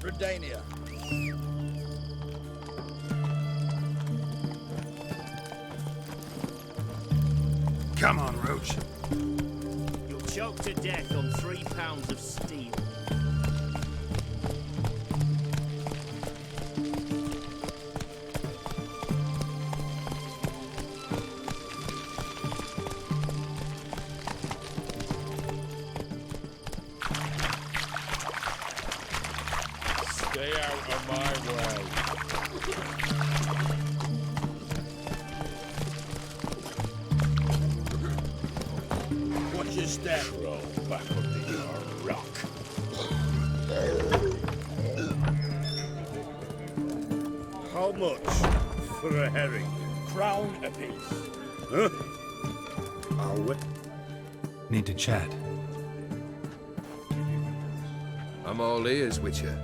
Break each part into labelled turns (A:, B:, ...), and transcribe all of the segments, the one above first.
A: Redania.
B: Come on, Roach.
C: You'll choke to death on 3 pounds of steel.
A: Stay out of my way. Watch your step. Roll back under your rock. How much for a herring? Crown apiece. Huh? I'll wait.
B: Need to chat.
D: I'm all ears, Witcher.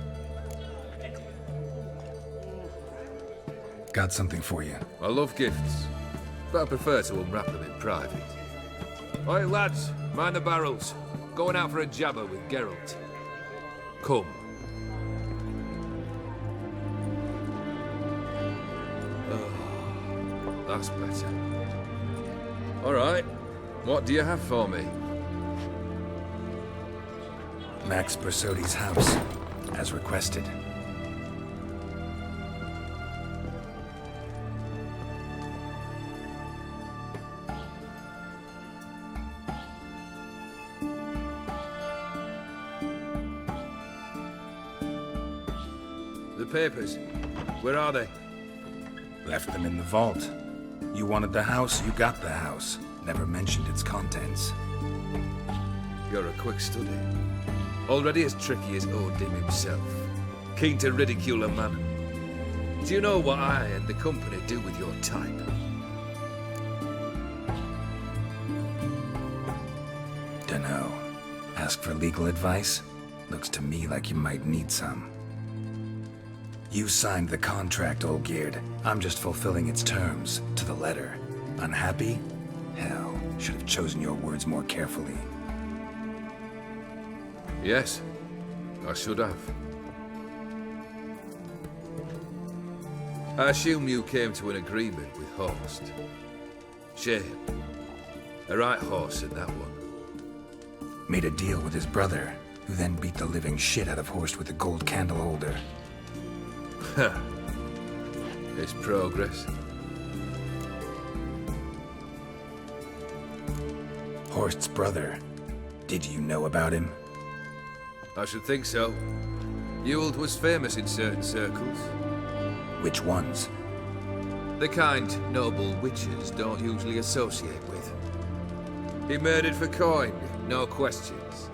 B: Got something for you.
D: I love gifts, but I prefer to unwrap them in private. Oi, lads, mind the barrels. Going out for a jabber with Geralt. Come. Oh, that's better. All right, what do you have for me?
B: Max Bersodi's house, as requested.
D: The papers, where are they?
B: Left them in the vault. You wanted the house, you got the house. Never mentioned its contents.
D: You're a quick study. Already as tricky as Odin himself. Keen to ridicule a man. Do you know what I and the company do with your type?
B: Dunno. Ask for legal advice? Looks to me like you might need some. You signed the contract, Olgierd. I'm just fulfilling its terms, to the letter. Unhappy? Hell, should have chosen your words more carefully.
D: Yes, I should have. I assume you came to an agreement with Horst. Shame. A right horse in that one.
B: Made a deal with his brother, who then beat the living shit out of Horst with a gold candle holder.
D: Ha. It's progress.
B: Horst's brother. Did you know about him?
D: I should think so. Ewald was famous in certain circles.
B: Which ones?
D: The kind noble witches don't usually associate with. He murdered for coin, no questions,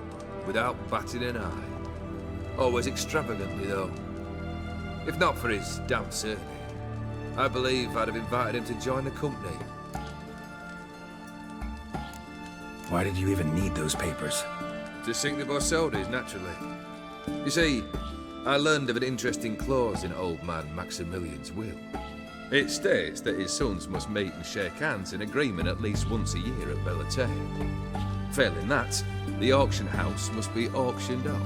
D: without batting an eye. Always extravagantly, though. If not for his damn surname, I believe I'd have invited him to join the company.
B: Why did you even need those papers?
D: To sink the Borsodis, naturally. You see, I learned of an interesting clause in old man Maximilian's will. It states that his sons must meet and shake hands in agreement at least once a year at Bellatane. Failing that, the auction house must be auctioned off.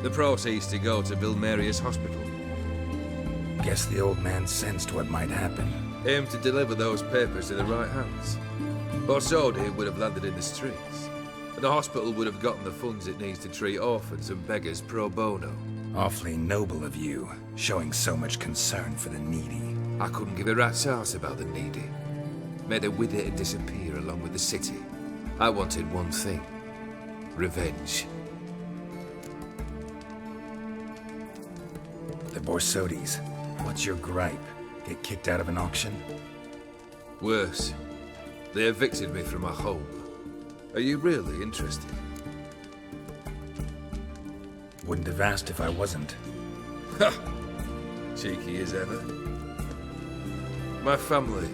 D: The proceeds to go to Vilmerius Hospital.
B: Guess the old man sensed what might happen.
D: Aimed to deliver those papers to the right hands. Borsodi would have landed in the streets. And the hospital would have gotten the funds it needs to treat orphans and beggars pro bono.
B: Awfully noble of you, showing so much concern for the needy.
D: I couldn't give a rat's ass about the needy. Made a widow disappear along with the city. I wanted one thing. Revenge.
B: The Borsodis. What's your gripe? Get kicked out of an auction?
D: Worse. They evicted me from my home. Are you really interested?
B: Wouldn't have asked if I wasn't.
D: Ha! Cheeky as ever. My family,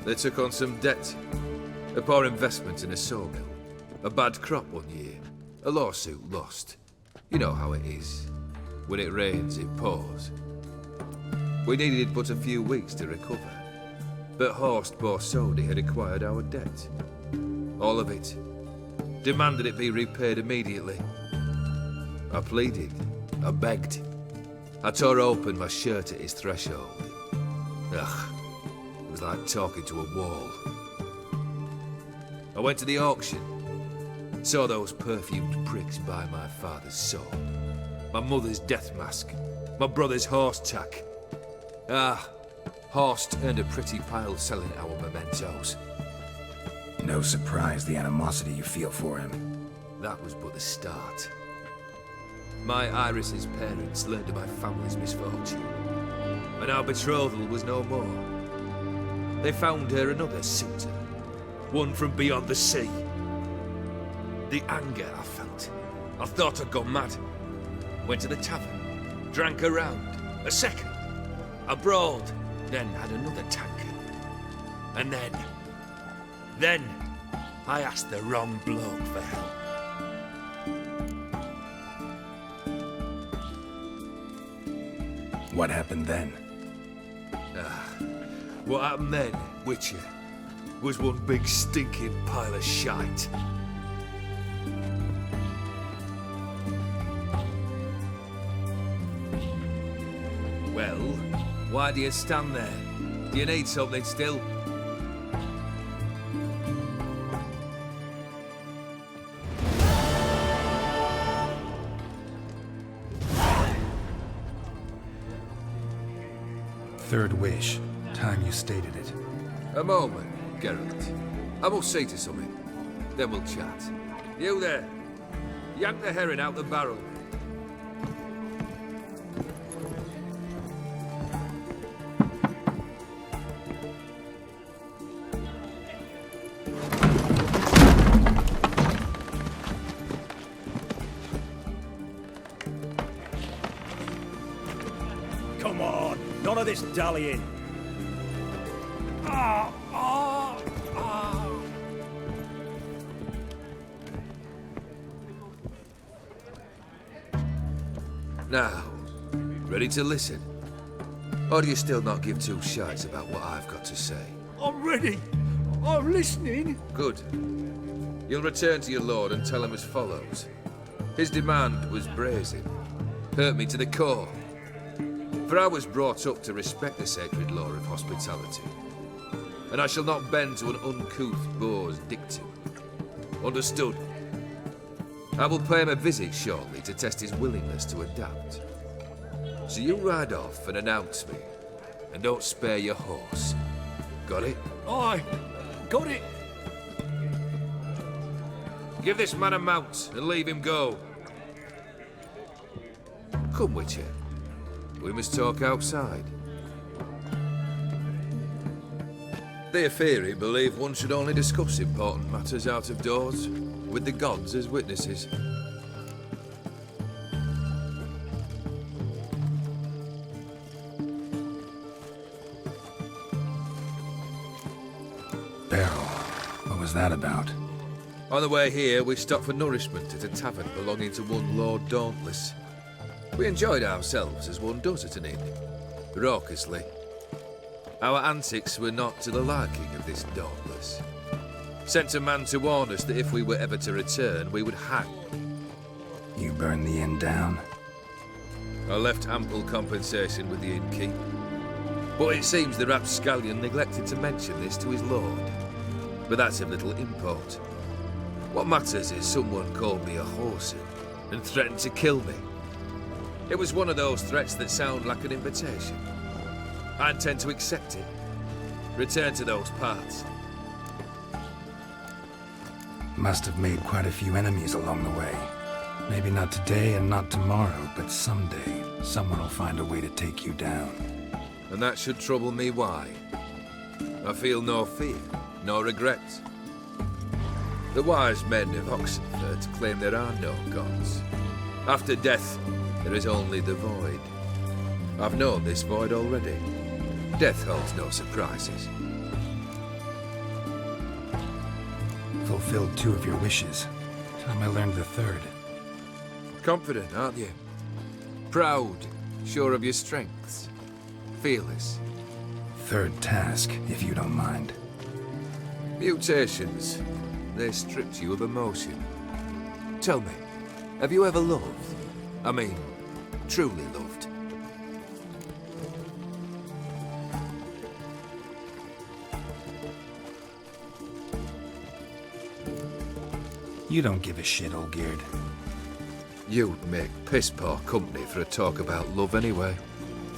D: they took on some debt. A poor investment in a sawmill. A bad crop one year. A lawsuit lost. You know how it is. When it rains, it pours. We needed but a few weeks to recover. But Horst Borsodi had acquired our debt. All of it. Demanded it be repaid immediately. I pleaded. I begged. I tore open my shirt at his threshold. Ugh, it was like talking to a wall. I went to the auction, saw those perfumed pricks buy my father's sword, my mother's death mask, my brother's horse tack. Horst earned a pretty pile selling our mementos.
B: No surprise the animosity you feel for him.
D: That was but the start. My Iris's parents learned of my family's misfortune, and our betrothal was no more. They found her another suitor, one from beyond the sea. The anger I felt, I thought I'd gone mad. Went to the tavern, drank a round, a second. I brawled, then had another tankard. And then I asked the wrong bloke for help.
B: What happened then?
D: What happened then, Witcher, was one big stinking pile of shite. Well, why do you stand there? Do you need something still?
B: Third wish. Time you stated it.
D: A moment, Geralt. I must see to something. Then we'll chat. You there. Yank the herring out the barrel.
C: Come on, none of this dallying.
D: Now, ready to listen? Or do you still not give two shites about what I've got to say?
C: I'm ready. I'm listening.
D: Good. You'll return to your lord and tell him as follows. His demand was brazen. Hurt me to the core. For I was brought up to respect the sacred law of hospitality. And I shall not bend to an uncouth boor's dictum. Understood? I will pay him a visit shortly to test his willingness to adapt. So you ride off and announce me. And don't spare your horse. Got it?
C: Aye, got it.
D: Give this man a mount and leave him go. Come, Witcher. We must talk outside. Theopheri believe one should only discuss important matters out of doors, with the gods as witnesses.
B: Beryl, what was that about?
D: On the way here, we stopped for nourishment at a tavern belonging to one Lord Dauntless. We enjoyed ourselves as one does at an inn, raucously. Our antics were not to the liking of this Dauntless. Sent a man to warn us that if we were ever to return, we would hang.
B: You burned the inn down?
D: I left ample compensation with the innkeep. But it seems the rapscallion neglected to mention this to his lord. But that's of little import. What matters is someone called me a whoreson and threatened to kill me. It was one of those threats that sound like an invitation. I intend to accept it. Return to those parts.
B: Must have made quite a few enemies along the way. Maybe not today and not tomorrow, but someday, someone will find a way to take you down.
D: And that should trouble me why? I feel no fear, no regret. The wise men of Oxenford claim there are no gods. After death, there is only the void. I've known this void already. Death holds no surprises.
B: Fulfilled 2 of your wishes. Time I learned the 3rd.
D: Confident, aren't you? Proud, sure of your strengths. Fearless.
B: 3rd task, if you don't mind.
D: Mutations. They stripped you of emotion. Tell me, have you ever loved? I mean, truly loved.
B: You don't give a shit, Olgierd.
D: You'd make piss-poor company for a talk about love anyway.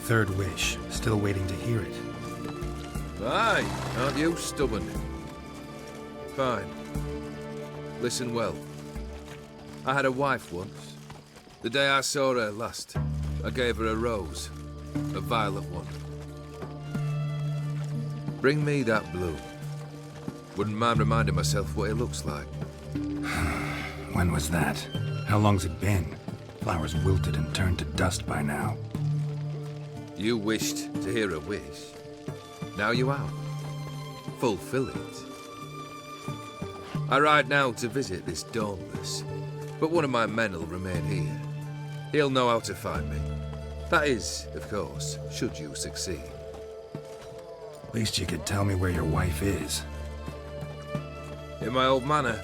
B: Third wish. Still waiting to hear it.
D: Aye, aren't you stubborn? Fine. Listen well. I had a wife once. The day I saw her last, I gave her a rose. A violet one. Bring me that blue. Wouldn't mind reminding myself what it looks like.
B: When was that? How long's it been? Flowers wilted and turned to dust by now.
D: You wished to hear a wish. Now you have. Fulfill it. I ride now to visit this Dauntless, but one of my men will remain here. He'll know how to find me. That is, of course, should you succeed.
B: At least you could tell me where your wife is.
D: In my old manor,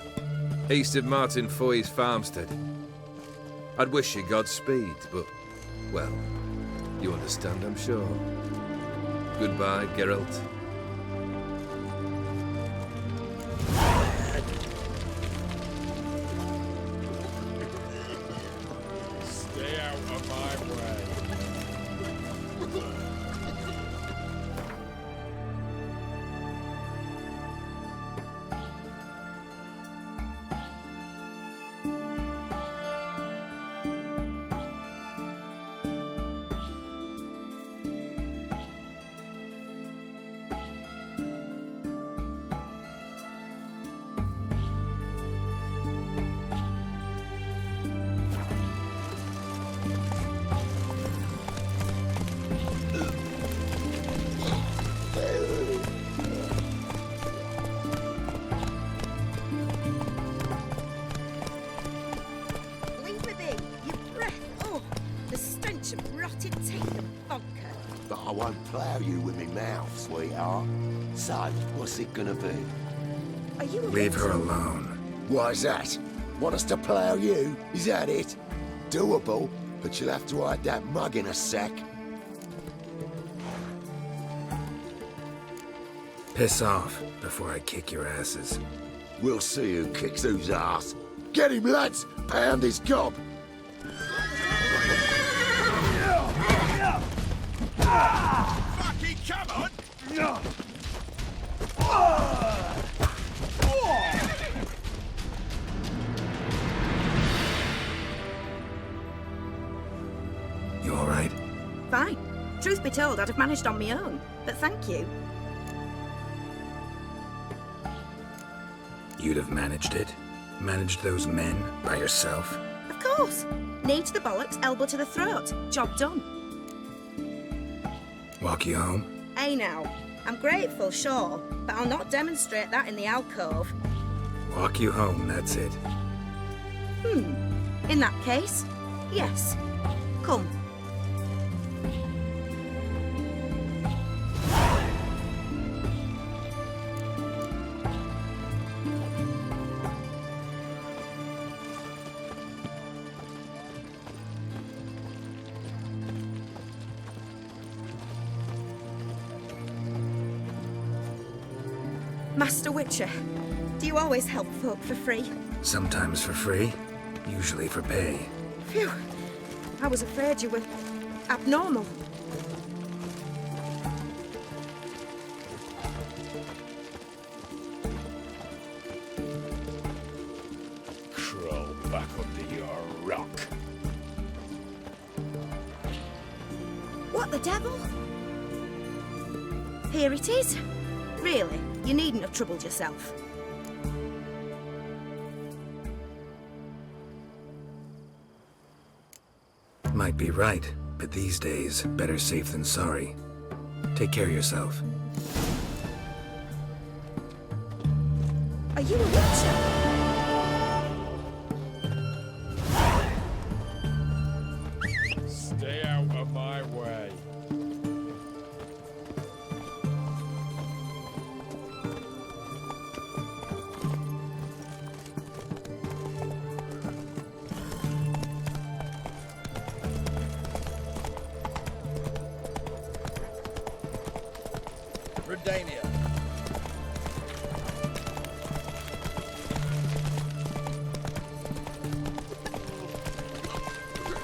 D: east of Martin Foy's farmstead. I'd wish you Godspeed, but, well, you understand, I'm sure. Goodbye, Geralt.
A: Stay out of my way.
E: Leave with thee, your breath. Oh, the stench of rotted teeth and vodka.
F: But I won't plough you with me mouth, sweetheart. So, what's it gonna be?
E: Are you a
B: Leave her
E: witch?
B: alone.
F: Why's that? Want us to plough you? Is that it? Doable, but you'll have to hide that mug in a sec.
B: Piss off before I kick your asses.
F: We'll see who kicks whose ass. Get him, lads! Pound his gob!
A: Fucking come on!
B: You alright?
E: Fine. Truth be told, I'd have managed on my own. But thank you.
B: You'd have managed it? Managed those men by yourself?
E: Of course. Knee to the bollocks, elbow to the throat. Job done.
B: Walk you home?
E: Hey now. I'm grateful, sure, but I'll not demonstrate that in the alcove.
B: Walk you home, that's it.
E: In that case, yes. Come. Master Witcher, do you always help folk for free?
B: Sometimes for free, usually for pay.
E: Phew. I was afraid you were abnormal.
A: Crawl back under your rock.
E: What the devil? Here it is. Really, you needn't have troubled yourself.
B: Might be right, but these days, better safe than sorry. Take care of yourself.
E: Are you a witcher?
A: Stay out of my way. macadamia.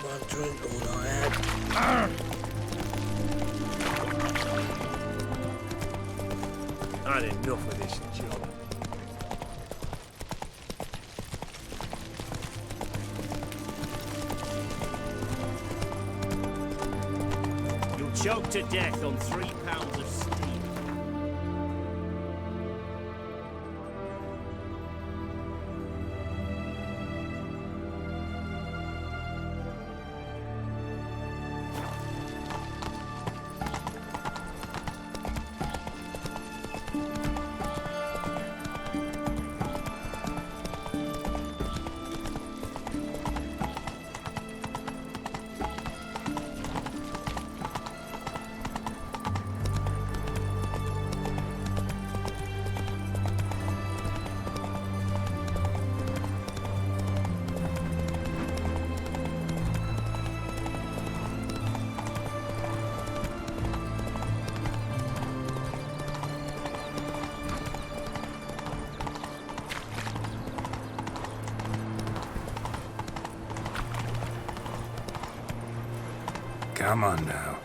G: One drink all I had.
C: I had enough of this job. You'll choke to death on 3 pounds of steel.
B: Come on now.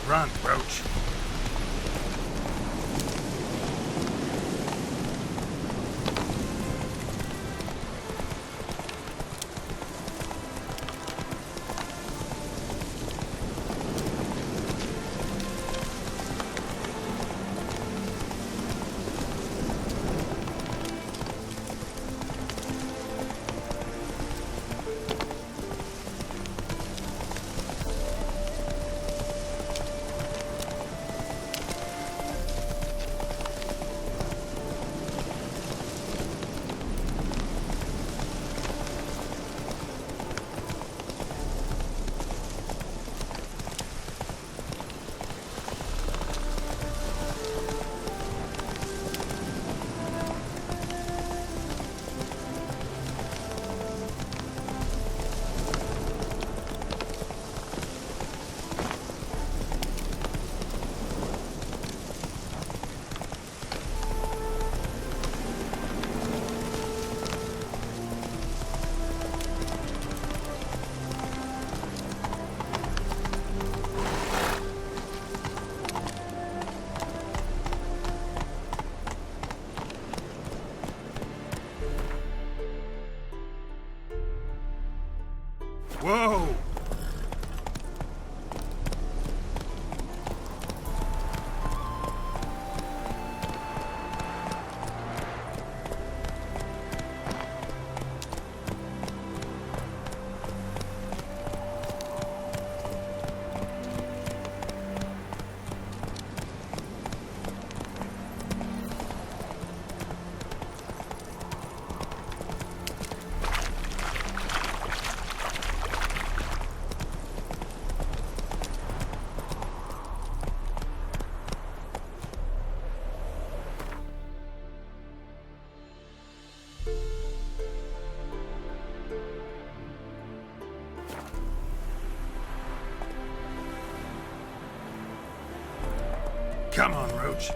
B: Run, Roach. Whoa! Come on, Roach.